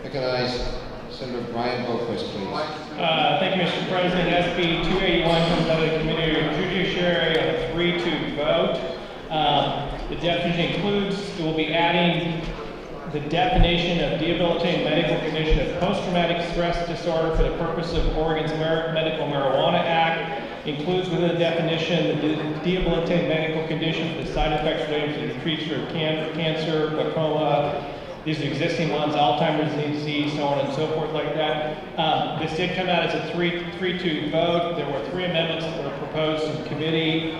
Recognize Senator Brian Boquist, please. Thank you, Mr. President. SB 281 comes out of the Committee of Judiciary on a 3-2 vote. The definition includes, we'll be adding the definition of debilitating medical condition of post-traumatic stress disorder for the purpose of Oregon's Medical Marijuana Act. Includes within the definition the debilitating medical condition for the side effects related to the treatment of cancer, glaucoma. These are existing ones, Alzheimer's disease, so on and so forth like that. This did come out as a 3-2 vote. There were 3 amendments that were proposed in committee.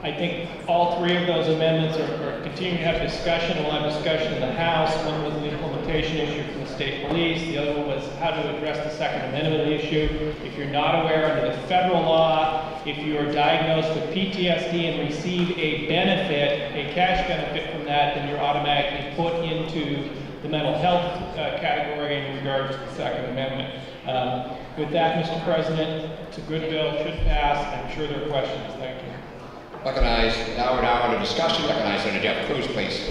I think all 3 of those amendments are continuing to have discussion. We'll have discussion in the House. One was an implementation issue from the state police. The other one was how to address the Second Amendment issue. If you're not aware, under the federal law, if you are diagnosed with PTSD and receive a benefit, a cash benefit from that, then you're automatically put into the mental health category in regards to the Second Amendment. With that, Mr. President, it's a good bill, should pass. I'm sure there are questions. Thank you. Recognize, now we're under discussion. Recognize Senator Jeff Cruz, please.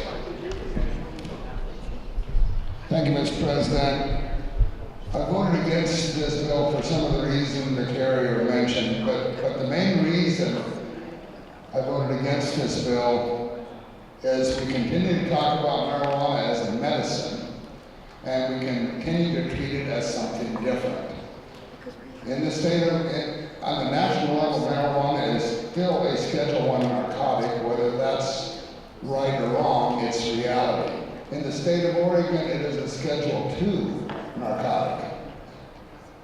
Thank you, Mr. President. I voted against this bill for some of the reasons the carrier mentioned, but the main reason I voted against this bill is we continue to talk about marijuana as a medicine, and we continue to treat it as something different. In the state of, on the national level, marijuana is still a Schedule I narcotic. Whether that's right or wrong, it's reality. In the state of Oregon, it is a Schedule II narcotic.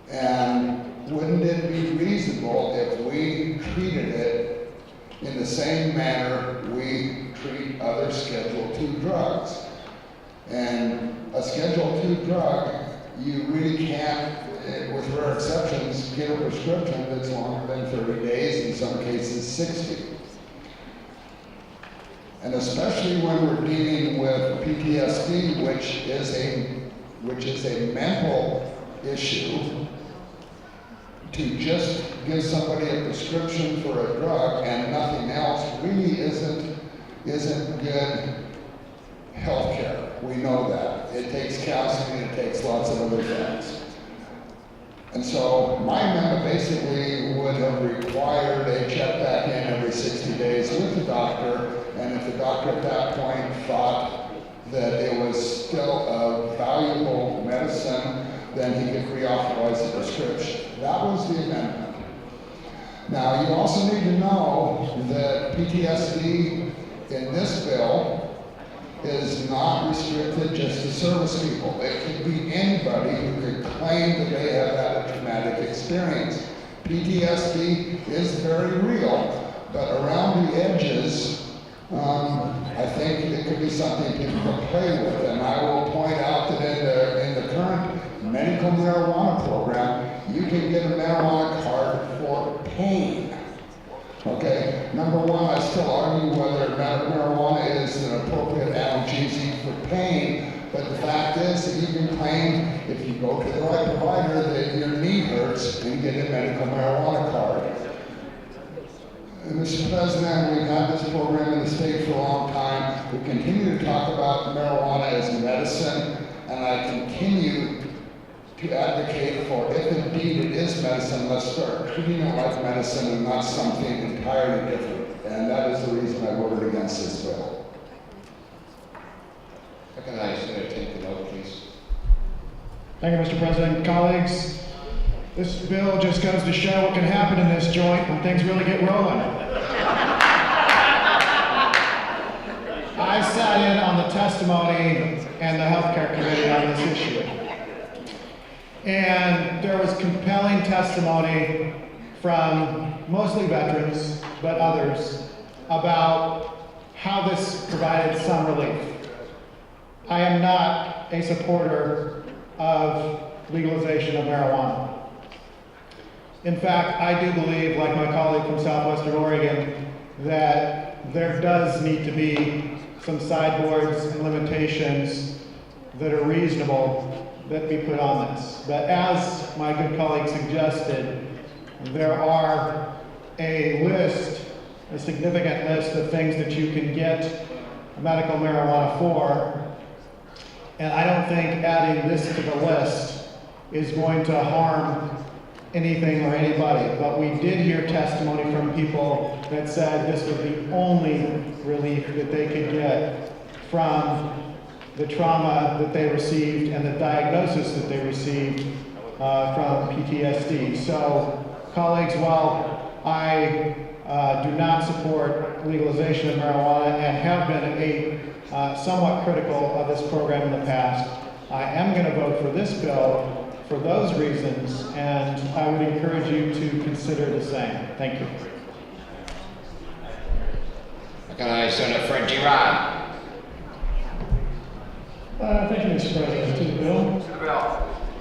And wouldn't it be reasonable if we treated it in the same manner we treat other Schedule II drugs? And a Schedule II drug, you really can't, with rare exceptions, get a prescription that's longer than 30 days, in some cases 60. And especially when we're dealing with PTSD, which is a mental issue, to just give somebody a prescription for a drug and nothing else really isn't good health care. We know that. It takes counseling, it takes lots of other things. And so my amendment basically would have required a check back in every 60 days with the doctor, and if the doctor at that point thought that it was still a valuable medicine, then he could reauthorize the prescription. That was the amendment. Now, you also need to know that PTSD in this bill is not restricted just to service people. It could be anybody who could claim that they have had a traumatic experience. PTSD is very real, but around the edges, I think it could be something people can play with. And I will point out that in the current medical marijuana program, you can get a marijuana card for pain. Okay, number one, I still argue whether marijuana is an appropriate analgesic for pain, but the fact is that you can claim, if you go to the right provider, that your knee hurts and get a medical marijuana card. And Mr. President, we've had this program in the state for a long time. We continue to talk about marijuana as medicine, and I continue to advocate for, if indeed it is medicine, let's start treating it like medicine and not something entirely different. And that is the reason I voted against this bill. Recognize Senator take the vote, please. Thank you, Mr. President. Colleagues, this bill just goes to show what can happen in this joint when things really get rolling. I sat in on the testimony and the healthcare committee on this issue. And there was compelling testimony from mostly veterans, but others, about how this provided some relief. I am not a supporter of legalization of marijuana. In fact, I do believe, like my colleague from Southwestern Oregon, that there does need to be some sideboards and limitations that are reasonable that be put on this. But as my good colleague suggested, there are a significant list of things that you can get medical marijuana for, And I don't think adding this to the list is going to harm anything or anybody. But we did hear testimony from people that said this was the only relief that they could get from the trauma that they received and the diagnosis that they received from PTSD. So, colleagues, while I do not support legalization of marijuana and have been somewhat critical of this program in the past, I am going to vote for this bill for those reasons, and I would encourage you to consider the same. Thank you. Recognize Senator Fred G. Rod. Thank you, Mr. President. To the bill.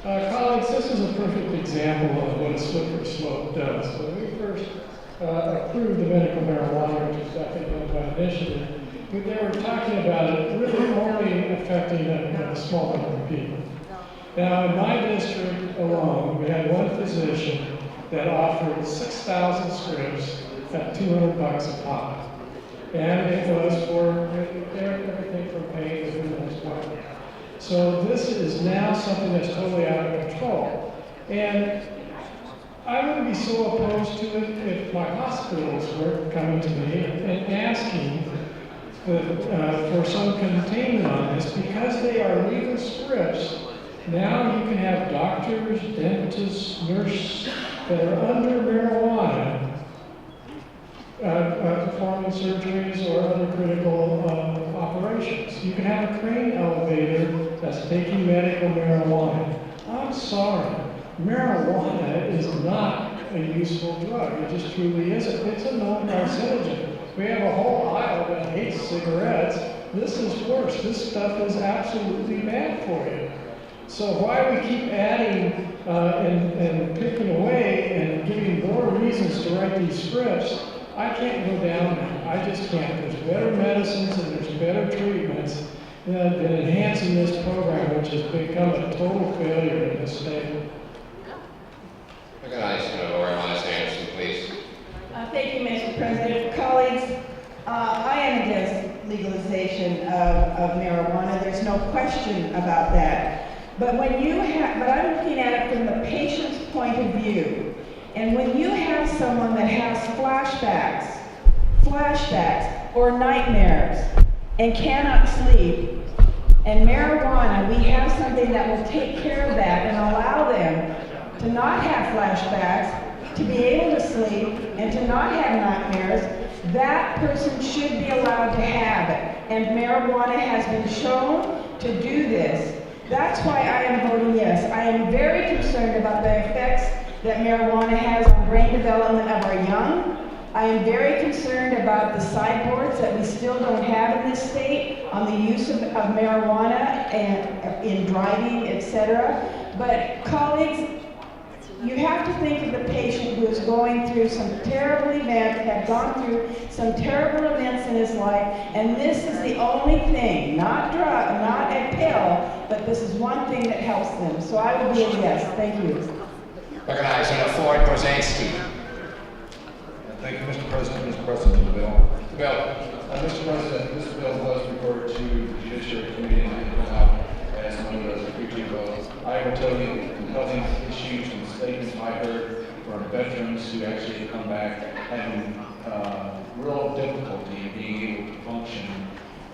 Colleagues, this is a perfect example of what a slippery slope does. When we first approved the medical marijuana, which is, I think, owned by initiative, they were talking about it really only affecting a small number of people. Now, in my district alone, we had one physician that offered 6,000 scripts at $200 a pop. And it was for everything from pain to who knows what. So this is now something that's totally out of control. And I wouldn't be so opposed to it if my hospitals were coming to me and asking for some containment on this, because they are legal scripts. Now you can have doctors, dentists, nurses that are under marijuana performing surgeries or other critical operations. You can have a crane elevator that's taking medical marijuana. I'm sorry, marijuana is not a useful drug. It just truly isn't. It's a known carcinogen. We have a whole aisle that hates cigarettes. This is worse. This stuff is absolutely bad for you. So why we keep adding and picking away and giving more reasons to write these scripts, I can't go down there. I just can't. There's better medicines and there's better treatments than enhancing this program, which has become a total failure in this state. Recognize Senator Anderson, please. Thank you, Mr. President. Colleagues, I am against legalization of marijuana. There's no question about that. But I'm looking at it from the patient's point of view. And when you have someone that has flashbacks, or nightmares, and cannot sleep, and marijuana, we have something that will take care of that and allow them to not have flashbacks, to be able to sleep, and to not have nightmares, that person should be allowed to have it. And marijuana has been shown to do this. That's why I am voting yes. I am very concerned about the effects that marijuana has on brain development of our young. I am very concerned about the sideboards that we still don't have in this state on the use of marijuana and in driving, etc. But colleagues, you have to think of the patient who is going through some terrible event, have gone through some terrible events in his life, and this is the only thing, not drug, not a pill, but this is one thing that helps them. So I will be a yes. Thank you. Recognize Senator Ford Brzezinski. Thank you, Mr. President. Mr. President, to the bill. Mr. President, this bill was referred to the Judiciary Committee and put out as noted as a 3-2 vote. I will tell you the compelling issues and statements I heard from veterans who actually come back having real difficulty being able to function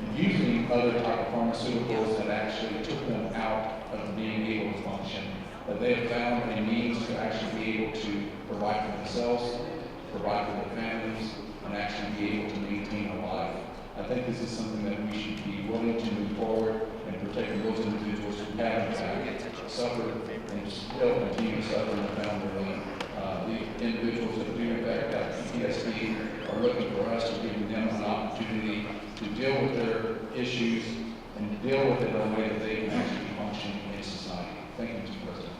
and using other type of pharmaceuticals that actually took them out of being able to function. That they have found a means to actually be able to provide for themselves, provide for their families, and actually be able to maintain a life. I think this is something that we should be willing to move forward and protect those individuals who have in fact suffered and still continue to suffer in the family relief. The individuals that do in fact have PTSD are looking for us to give them an opportunity to deal with their issues and deal with it in a way that they can actually function in society. Thank you, Mr. President.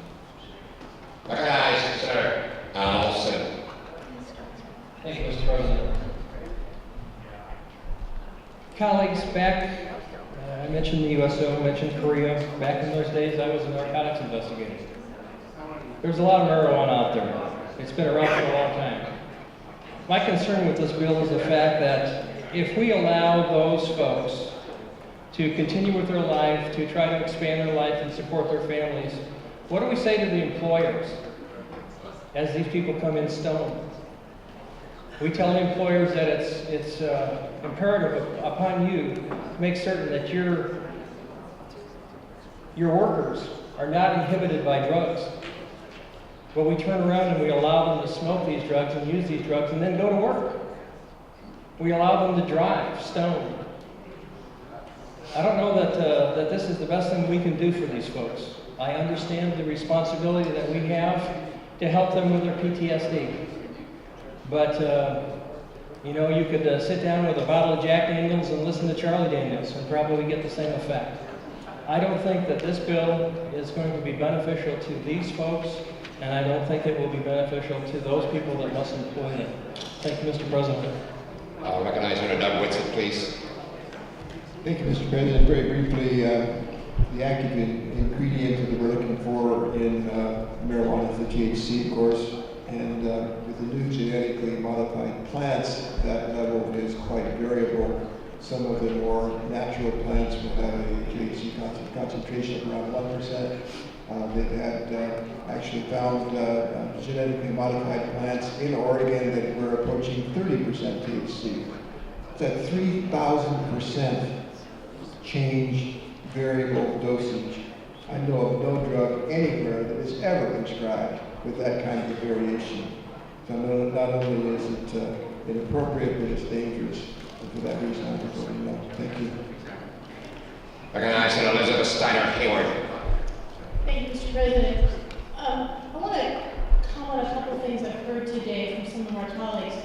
Recognize Senator Olson. Thank you, Mr. President. Colleagues, back, I mentioned the USO, I mentioned Korea. Back in those days, I was a narcotics investigator. There's a lot of marijuana out there. It's been around for a long time. My concern with this bill is the fact that if we allow those folks to continue with their life, to try to expand their life and support their families. What do we say to the employers as these people come in stoned? We tell the employers that it's imperative upon you to make certain that your workers are not inhibited by drugs. But we turn around and we allow them to smoke these drugs and use these drugs and then go to work. We allow them to drive stoned. I don't know that this is the best thing we can do for these folks. I understand the responsibility that we have to help them with their PTSD. But, you know, you could sit down with a bottle of Jack Daniels and listen to Charlie Daniels and probably get the same effect. I don't think that this bill is going to be beneficial to these folks, and I don't think it will be beneficial to those people that must employ them. Thank you, Mr. President. I'll recognize Senator Doug Whitsitt, please. Thank you, Mr. President. Very briefly, the active ingredient that we're looking for in marijuana is the THC, of course, and with the new genetically modified plants, that level is quite variable. Some of the more natural plants will have a THC concentration of around 1%. They've had actually found genetically modified plants in Oregon that were approaching 30% THC. It's a 3,000% change variable dosage. I know of no drug anywhere that is ever prescribed with that kind of variation. So not only is it inappropriate, but it's dangerous. And for that reason, I'm voting no. Thank you. Recognize Senator Elizabeth Steiner Hayward. Thank you, Mr. President. I want to comment on a couple of things I've heard today from some of our colleagues.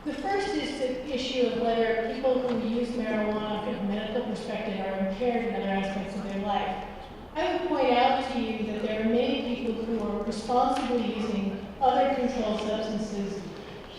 The first is the issue of whether people who use marijuana from a medical perspective are impaired in other aspects of their life. I would point out to you that there are many people who are responsibly using other controlled substances,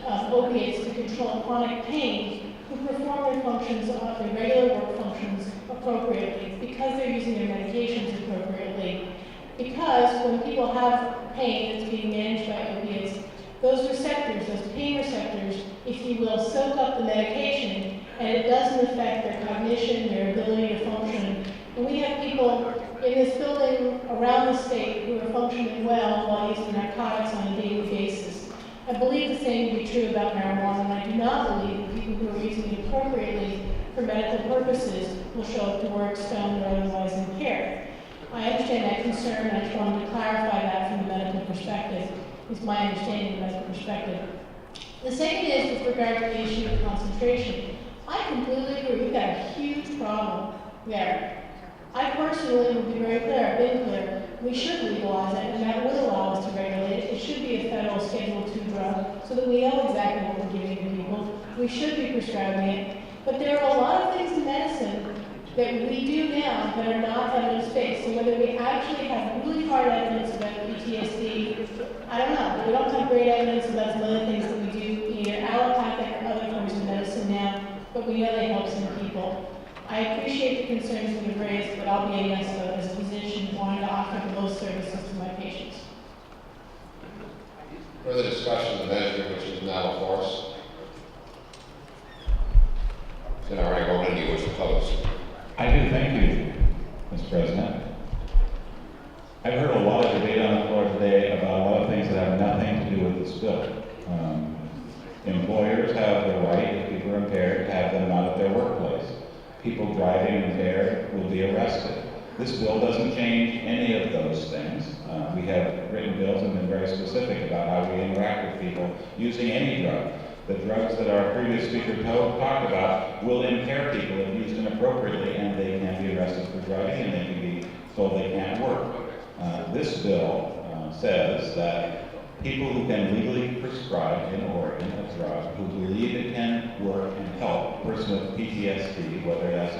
opiates, to control chronic pain, who perform their functions, their regular work functions appropriately because they're using their medications appropriately. Because when people have pain that's being managed by opiates, those receptors, those pain receptors, if you will, soak up the medication, and it doesn't affect their cognition, their ability to function. And we have people in this building around the state who are functioning well while using narcotics on a daily basis. I believe the same to be true about marijuana, and I do not believe that people who are using it appropriately for medical purposes will show up to work stoned or otherwise impaired. I understand that concern, and I just wanted to clarify that from the medical perspective. Is my understanding of the medical perspective. The second is with regard to the issue of concentration. I completely agree. We've got a huge problem there. I personally would be very clear, I've been clear, we should legalize it, and that would allow us to regulate it. It should be a federal Schedule II drug so that we know exactly what we're giving to people. We should be prescribing it. But there are a lot of things in medicine that we do now that are not evidence-based. So whether we actually have really hard evidence about PTSD, I don't know. We don't have great evidence about some other things that we do, either allopathic or other forms of medicine now, but we know they help some people. I appreciate the concerns that you've raised, but I'll be a yes vote as a physician wanting to offer those services to my patients. Further discussion of the measure which is now before us. Senator Hogan, you wish to close. I do, thank you, Mr. President. I've heard a lot of debate on the floor today about a lot of things that have nothing to do with this bill. Employers have the right, if people are impaired, to have them out at their workplace. People driving impaired will be arrested. This bill doesn't change any of those things. We have written bills and been very specific about how we interact with people using any drug. The drugs that our previous speaker talked about will impair people if used inappropriately, and they can be arrested for driving, and they can be told they can't work. This bill says that people who can legally prescribe in Oregon a drug, who believe it can work and help a person with PTSD, whether that's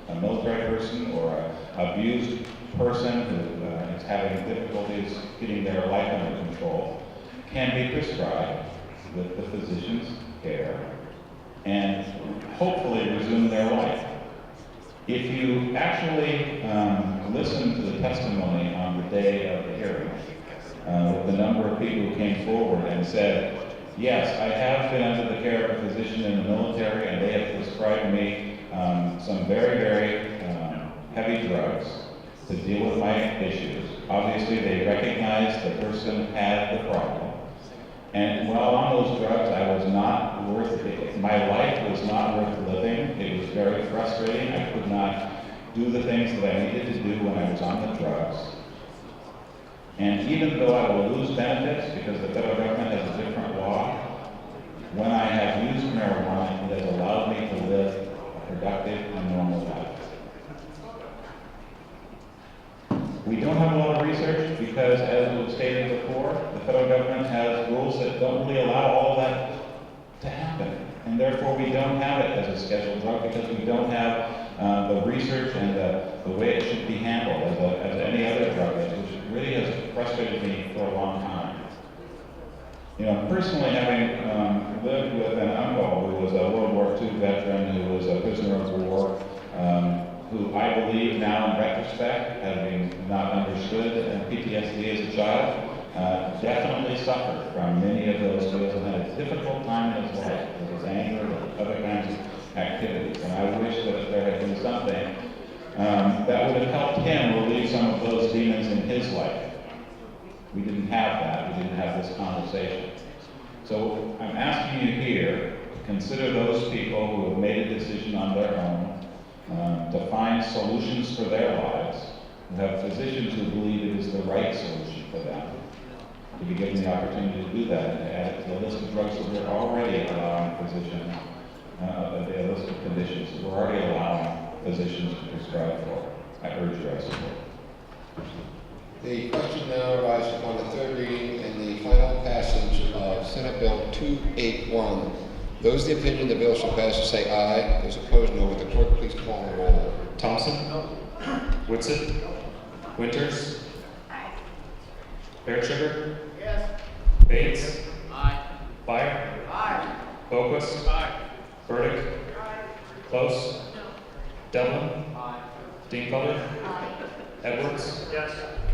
a military person or an abused person who is having difficulties getting their life under control, can be prescribed with the physician's care and hopefully resume their life. If you actually listen to the testimony on the day of the hearing, with the number of people who came forward and said, yes, I have been under the care of a physician in the military and they have prescribed me some very, very heavy drugs to deal with my issues. Obviously, they recognized the person had the problem. And while on those drugs, I was not worth it. My life was not worth living. It was very frustrating. I could not do the things that I needed to do when I was on the drugs. And even though I will lose benefits because the federal government has a different law, when I have used marijuana, it has allowed me to live a productive and normal life. We don't have a lot of research because, as was stated before, the federal government has rules that don't really allow all of that to happen. And therefore, we don't have it as a scheduled drug because we don't have the research and the way it should be handled as any other drug is, which really has frustrated me for a long time. You know, personally, having lived with an uncle who was a World War II veteran, who was a prisoner of war, who I believe now in retrospect, having not understood PTSD as a child, definitely suffered from many of those feels and had a difficult time in his life with his anger and other kinds of activities. And I wish that if there had been something that would have helped him relieve some of those demons in his life. We didn't have that. We didn't have this conversation. So I'm asking you here to consider those people who have made a decision on their own, to find solutions for their lives, who have physicians who believe it is the right solution for them, to be given the opportunity to do that and to add it to the list of drugs that we're already allowing physicians, the list of conditions that we're already allowing physicians to prescribe for. I urge your support. The question now arises upon the third reading and the final passage of Senate Bill 281. Those of the opinion the bill shall pass will say aye. Those opposed, no. Would the clerk please call the roll? Thompson? Whitson? Winters? Fairchiver? Yes. Bates? Aye. Byer? Aye. Boquist? Aye. Burdick? Close? Devlin? Aye. Dingfelder? Edwards? Yes.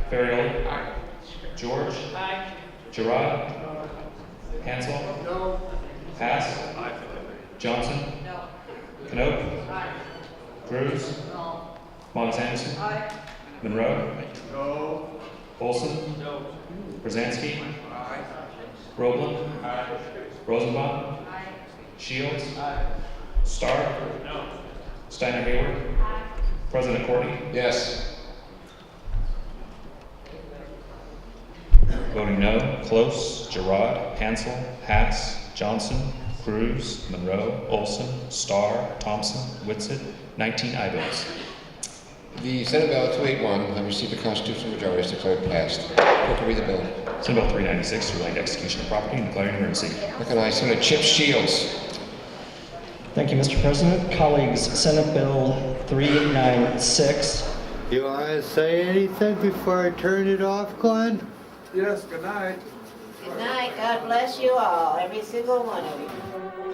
Ferrioli? George? Aye. Gerard? Hansel? No. Pass? Johnson? No. Knope? Aye. Cruz? No. Mons Anderson? Aye. Monroe? No. Olson? No. Brzezinski? Aye. Roeblen? Aye. Rosenbaum? Aye. Shields? Aye. Starr? No. Steiner Hayward? President Cordy? Yes. Voting no. Close. Gerard, Hansel, Hass, Johnson, Cruz, Monroe, Olson, Starr, Thompson, Whitsitt. 19 aye votes. The Senate Bill 281 has received a constitutional majority as declared passed. Clerk will read the bill. Senate Bill 396 relating to execution of property and declaring an emergency. Recognize Senator Chip Shields. Thank you, Mr. President. Colleagues, Senate Bill 396. You want to say anything before I turn it off, Glenn? Yes, good night. Good night. God bless you all, every single one of you.